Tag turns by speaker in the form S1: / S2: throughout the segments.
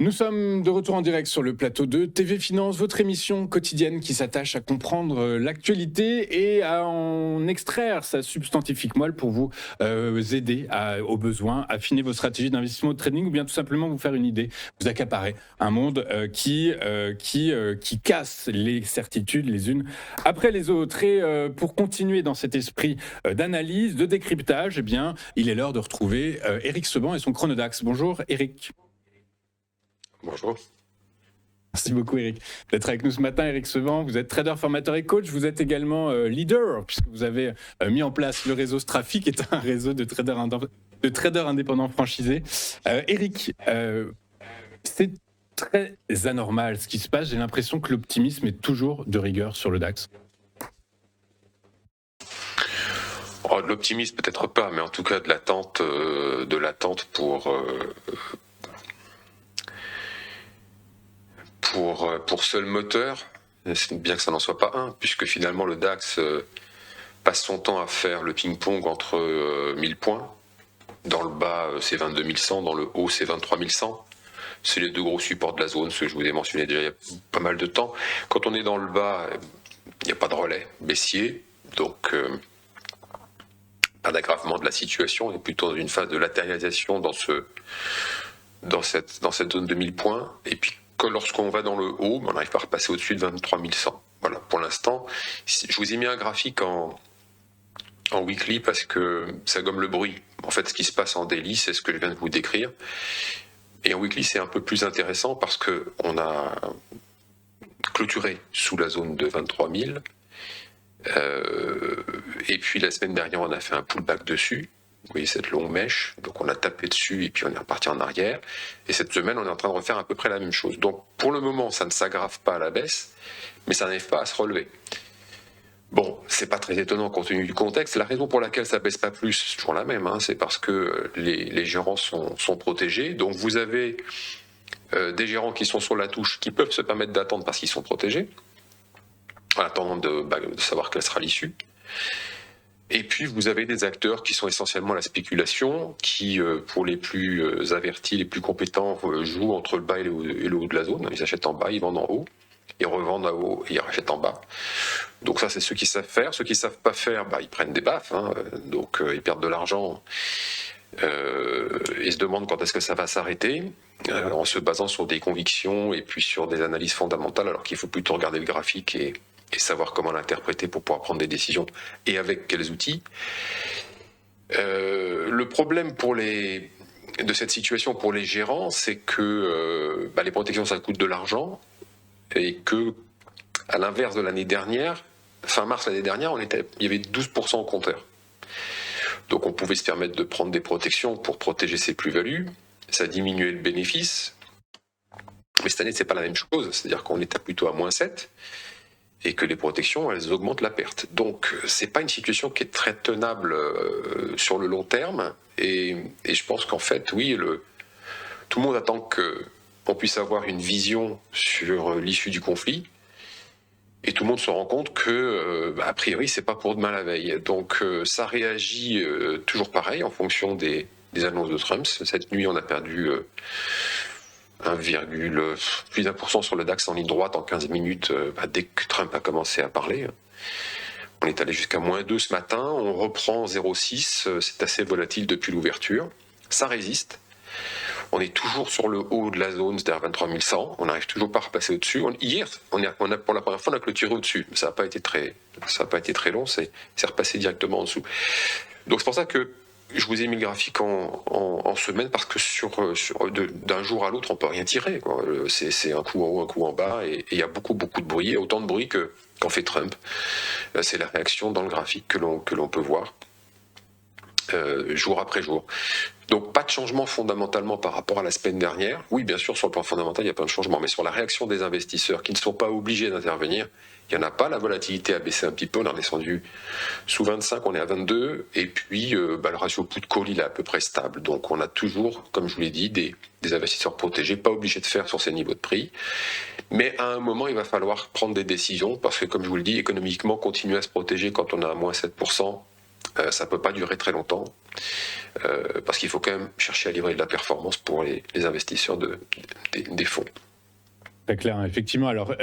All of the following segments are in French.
S1: Nous sommes de retour en direct sur le plateau de TV Finance, votre émission quotidienne qui s'attache à comprendre l'actualité et à en extraire sa substantifique moelle pour vous aider au besoin, affiner vos stratégies d'investissement ou de trading ou bien tout simplement vous faire une idée, vous accaparer un monde qui casse les certitudes les unes après les autres. Et pour continuer dans cet esprit d'analyse, de décryptage, eh bien, il est l'heure de retrouver Eric Seban et son Chronodax. Bonjour Eric.
S2: Bonjour.
S1: Merci beaucoup Eric d'être avec nous ce matin. Eric Seban, vous êtes trader, formateur et coach. Vous êtes également leader puisque vous avez mis en place le réseau Strafi, qui est un réseau de traders indépendants franchisés. Eric, c'est très anormal ce qui se passe. J'ai l'impression que l'optimisme est toujours de rigueur sur le DAX.
S2: Oh, de l'optimisme peut-être pas, mais en tout cas de l'attente pour seul moteur, bien que ça n'en soit pas un, puisque finalement le DAX passe son temps à faire le ping-pong entre 1000 points. Dans le bas, c'est 22 100, dans le haut, c'est 23 100. C'est les deux gros supports de la zone, ceux que je vous ai mentionnés déjà il y a pas mal de temps. Quand on est dans le bas, il n'y a pas de relais baissier, donc pas d'aggravement de la situation, on est plutôt dans une phase de latéralisation dans cette zone de 1000 points. Et puis lorsqu'on va dans le haut, on n'arrive pas à repasser au-dessus de 23 100. Voilà, pour l'instant, je vous ai mis un graphique en weekly parce que ça gomme le bruit. En fait, ce qui se passe en daily, c'est ce que je viens de vous décrire. Et en weekly, c'est un peu plus intéressant parce qu'on a clôturé sous la zone de 23 000. Et puis la semaine dernière, on a fait un pullback dessus. Vous voyez cette longue mèche, donc on a tapé dessus et puis on est reparti en arrière. Et cette semaine, on est en train de refaire à peu près la même chose. Donc pour le moment, ça ne s'aggrave pas à la baisse, mais ça n'arrive pas à se relever. Bon, c'est pas très étonnant compte tenu du contexte. La raison pour laquelle ça baisse pas plus, c'est toujours la même, c'est parce que les gérants sont protégés. Donc vous avez des gérants qui sont sur la touche, qui peuvent se permettre d'attendre parce qu'ils sont protégés, en attendant de savoir quelle sera l'issue. Et puis vous avez des acteurs qui sont essentiellement la spéculation, qui pour les plus avertis, les plus compétents, jouent entre le bas et le haut de la zone. Ils achètent en bas, ils vendent en haut, ils revendent en haut et ils rachètent en bas. Donc ça, c'est ceux qui savent faire. Ceux qui savent pas faire, ils prennent des baffes, donc ils perdent de l'argent et se demandent quand est-ce que ça va s'arrêter, en se basant sur des convictions et puis sur des analyses fondamentales, alors qu'il faut plutôt regarder le graphique et savoir comment l'interpréter pour pouvoir prendre des décisions et avec quels outils. Le problème de cette situation pour les gérants, c'est que les protections, ça coûte de l'argent et que, à l'inverse de l'année dernière, fin mars l'année dernière, il y avait 12% au compteur. Donc on pouvait se permettre de prendre des protections pour protéger ses plus-values, ça diminuait le bénéfice. Mais cette année, c'est pas la même chose, c'est-à-dire qu'on était plutôt à -7 et que les protections, elles augmentent la perte. Donc c'est pas une situation qui est très tenable sur le long terme. Et je pense qu'en fait, oui, tout le monde attend qu'on puisse avoir une vision sur l'issue du conflit. Et tout le monde se rend compte que, a priori, c'est pas pour demain la veille. Donc ça réagit toujours pareil en fonction des annonces de Trump. Cette nuit, on a perdu plus d'1% sur le DAX en ligne droite en 15 minutes dès que Trump a commencé à parler. On est allé jusqu'à -2 ce matin, on reprend 0,6, c'est assez volatile depuis l'ouverture. Ça résiste. On est toujours sur le haut de la zone, c'est-à-dire 23 100. On n'arrive toujours pas à repasser au-dessus. Hier, pour la première fois, on a clôturé au-dessus. Ça n'a pas été très long, c'est repassé directement en dessous. Donc c'est pour ça que je vous ai mis le graphique en semaine, parce que d'un jour à l'autre, on peut rien tirer, quoi. C'est un coup en haut, un coup en bas, et il y a beaucoup de bruit, il y a autant de bruit qu'en fait Trump. C'est la réaction dans le graphique que l'on peut voir jour après jour. Donc pas de changement fondamentalement par rapport à la semaine dernière. Oui, bien sûr, sur le plan fondamental, il y a plein de changements, mais sur la réaction des investisseurs qui ne sont pas obligés d'intervenir, il n'y en a pas. La volatilité a baissé un petit peu, on est redescendu sous 25, on est à 22, et puis le ratio put call, il est à peu près stable. Donc on a toujours, comme je vous l'ai dit, des investisseurs protégés, pas obligés de faire sur ces niveaux de prix. Mais à un moment, il va falloir prendre des décisions, parce que comme je vous le dis, économiquement, continuer à se protéger quand on a à -7%, Ça ne peut pas durer très longtemps, parce qu'il faut quand même chercher à livrer de la performance pour les investisseurs des fonds.
S1: Très clair, hein, effectivement. Alors,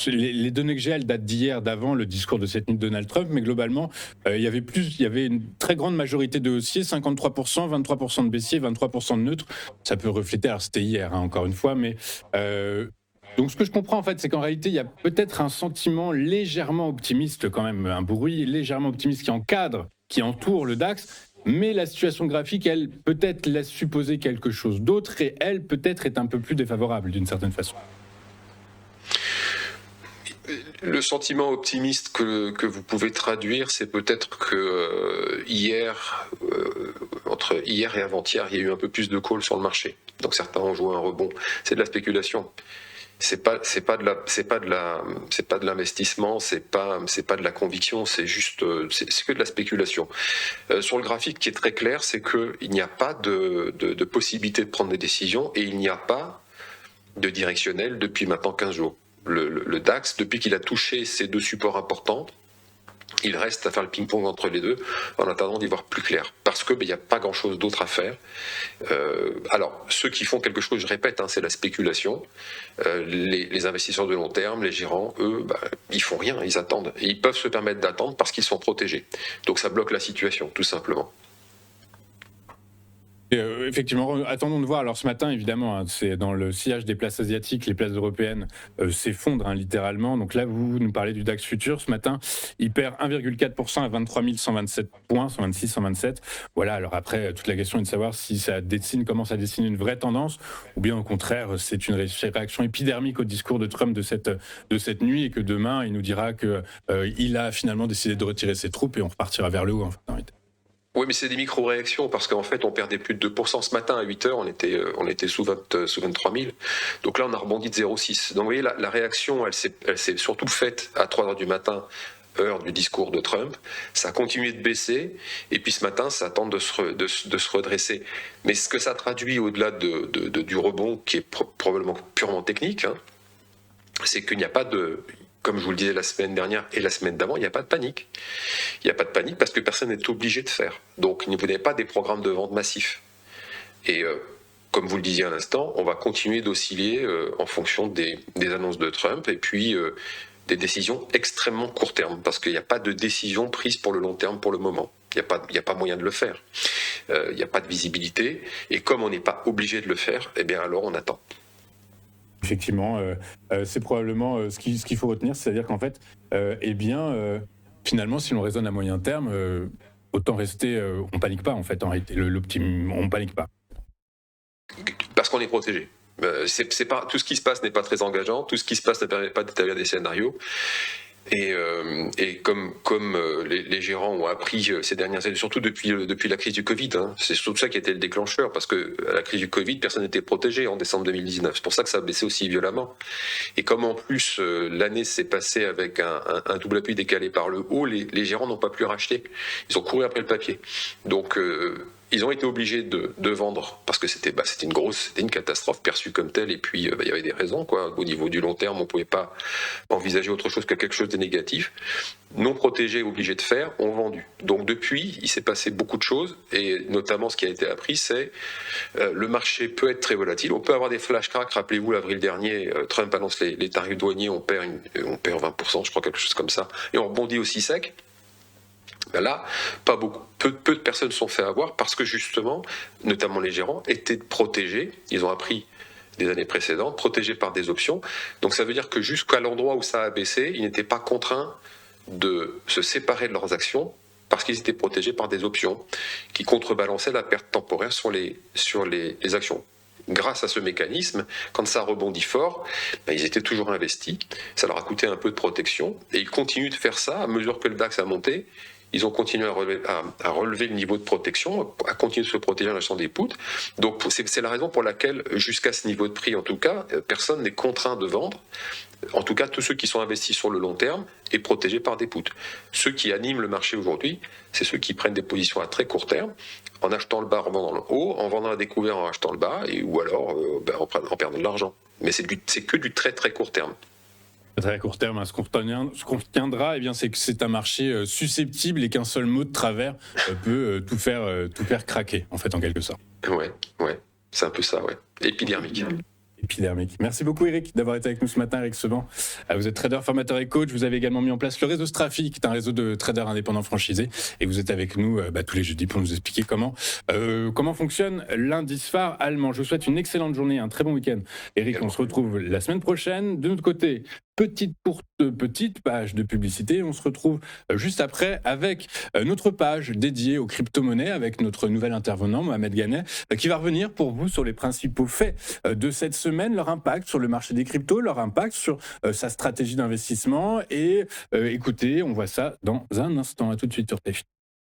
S1: les données que j'ai, elles datent d'hier, d'avant le discours de cette nuit de Donald Trump, mais globalement, il y avait une très grande majorité de haussiers, 53%, 23% de baissiers, 23% de neutres. Ça peut refléter, alors c'était hier, hein, encore une fois, mais donc ce que je comprends en fait, c'est qu'en réalité, il y a peut-être un sentiment légèrement optimiste, quand même, un bruit légèrement optimiste qui entoure le DAX. Mais la situation graphique, elle, peut-être laisse supposer quelque chose d'autre et elle, peut-être, est un peu plus défavorable d'une certaine façon.
S2: Le sentiment optimiste que vous pouvez traduire, c'est peut-être que entre hier et avant-hier, il y a eu un peu plus de calls sur le marché. Donc certains ont joué un rebond. C'est de la spéculation. C'est pas de l'investissement, c'est pas de la conviction, c'est que de la spéculation. Sur le graphique, qui est très clair, c'est qu'il n'y a pas de possibilité de prendre des décisions et il n'y a pas de directionnel depuis maintenant 15 jours. Le DAX, depuis qu'il a touché ces deux supports importants, il reste à faire le ping-pong entre les deux en attendant d'y voir plus clair. Parce qu'il n'y a pas grand-chose d'autre à faire. Alors, ceux qui font quelque chose, je répète, hein, c'est la spéculation. Les investisseurs de long terme, les gérants, eux, ils font rien, ils attendent. Et ils peuvent se permettre d'attendre parce qu'ils sont protégés. Donc ça bloque la situation, tout simplement.
S1: Effectivement, attendons de voir. Alors ce matin, évidemment, hein, c'est dans le sillage des places asiatiques, les places européennes s'effondrent littéralement. Donc là, vous nous parlez du DAX futur. Ce matin, il perd 1,4% à 23 127 points, 126, 127. Voilà, alors après, toute la question est de savoir si ça commence à dessiner une vraie tendance, ou bien au contraire, c'est une réaction épidermique au discours de Trump de cette nuit, et que demain, il nous dira qu'il a finalement décidé de retirer ses troupes et on repartira vers le haut, en fait.
S2: Oui, mais c'est des micro-réactions, parce qu'en fait, on perdait plus de 2%. Ce matin, à 8 heures, on était sous 23 000. Donc là, on a rebondi de 0,6. Donc vous voyez, la réaction, elle s'est surtout faite à 3 heures du matin, heure du discours de Trump. Ça a continué de baisser, et puis ce matin, ça tente de se redresser. Mais ce que ça traduit, au-delà du rebond, qui est probablement purement technique, hein, c'est qu'il n'y a pas de... Comme je vous le disais la semaine dernière et la semaine d'avant, il n'y a pas de panique. Il n'y a pas de panique parce que personne n'est obligé de faire. Donc, vous n'avez pas des programmes de vente massifs. Et comme vous le disiez à l'instant, on va continuer d'osciller en fonction des annonces de Trump et puis des décisions extrêmement court terme, parce qu'il n'y a pas de décision prise pour le long terme pour le moment. Il n'y a pas moyen de le faire. Il n'y a pas de visibilité. Et comme on n'est pas obligé de le faire, eh bien alors on attend.
S1: Effectivement, c'est probablement ce qu'il faut retenir, c'est-à-dire qu'en fait, finalement, si l'on raisonne à moyen terme, autant rester, on panique pas en fait, en réalité, on panique pas.
S2: Parce qu'on est protégé. C'est pas, tout ce qui se passe n'est pas très engageant, tout ce qui se passe ne permet pas d'établir des scénarios. Et comme les gérants ont appris ces dernières années, surtout depuis la crise du Covid, hein, c'est surtout ça qui a été le déclencheur, parce que à la crise du Covid, personne n'était protégé en décembre 2019. C'est pour ça que ça a baissé aussi violemment. Et comme en plus l'année s'est passée avec un double appui décalé par le haut, les gérants n'ont pas pu racheter. Ils ont couru après le papier. Donc ils ont été obligés de vendre parce que c'était une catastrophe perçue comme telle, et puis il y avait des raisons, quoi. Au niveau du long terme, on pouvait pas envisager autre chose que quelque chose de négatif. Non protégés, obligés de faire, ont vendu. Donc depuis, il s'est passé beaucoup de choses, et notamment ce qui a été appris, c'est le marché peut être très volatile. On peut avoir des flash cracks. Rappelez-vous, l'avril dernier, Trump annonce les tarifs douaniers, on perd 20%, je crois, quelque chose comme ça, et on rebondit aussi sec. Ben là, pas beaucoup. Peu de personnes se sont fait avoir parce que justement, notamment les gérants, étaient protégés. Ils ont appris des années précédentes, protégés par des options. Donc ça veut dire que jusqu'à l'endroit où ça a baissé, ils n'étaient pas contraints de se séparer de leurs actions parce qu'ils étaient protégés par des options qui contrebalançaient la perte temporaire sur les actions. Grâce à ce mécanisme, quand ça rebondit fort, ils étaient toujours investis. Ça leur a coûté un peu de protection. Et ils continuent de faire ça à mesure que le DAX a monté. Ils ont continué à relever le niveau de protection, à continuer de se protéger en achetant des puts. Donc c'est la raison pour laquelle, jusqu'à ce niveau de prix en tout cas, personne n'est contraint de vendre. En tout cas, tous ceux qui sont investis sur le long terme et protégés par des puts. Ceux qui animent le marché aujourd'hui, c'est ceux qui prennent des positions à très court terme, en achetant le bas, en vendant le haut, en vendant la découvert, en achetant le bas, ou alors en perdant de l'argent. Mais c'est que du très très court terme.
S1: À très court terme, hein, ce qu'on retiendra, eh bien, c'est que c'est un marché susceptible et qu'un seul mot de travers peut tout faire craquer, en fait, en quelque sorte.
S2: Ouais, ouais, c'est un peu ça, ouais. Épidermique.
S1: Épidermique. Merci beaucoup Eric d'avoir été avec nous ce matin, Eric Seban. Vous êtes trader, formateur et coach. Vous avez également mis en place le réseau Strafi, qui est un réseau de traders indépendants franchisés. Et vous êtes avec nous tous les jeudis pour nous expliquer comment fonctionne l'indice phare allemand. Je vous souhaite une excellente journée, un très bon week-end. Eric, on se retrouve la semaine prochaine. De notre côté, petite page de publicité. On se retrouve juste après avec notre page dédiée aux crypto-monnaies avec notre nouvel intervenant, Mohamed Ganet, qui va revenir pour vous sur les principaux faits de cette semaine, leur impact sur le marché des cryptos, leur impact sur sa stratégie d'investissement. Et écoutez, on voit ça dans un instant. À tout de suite sur TF1.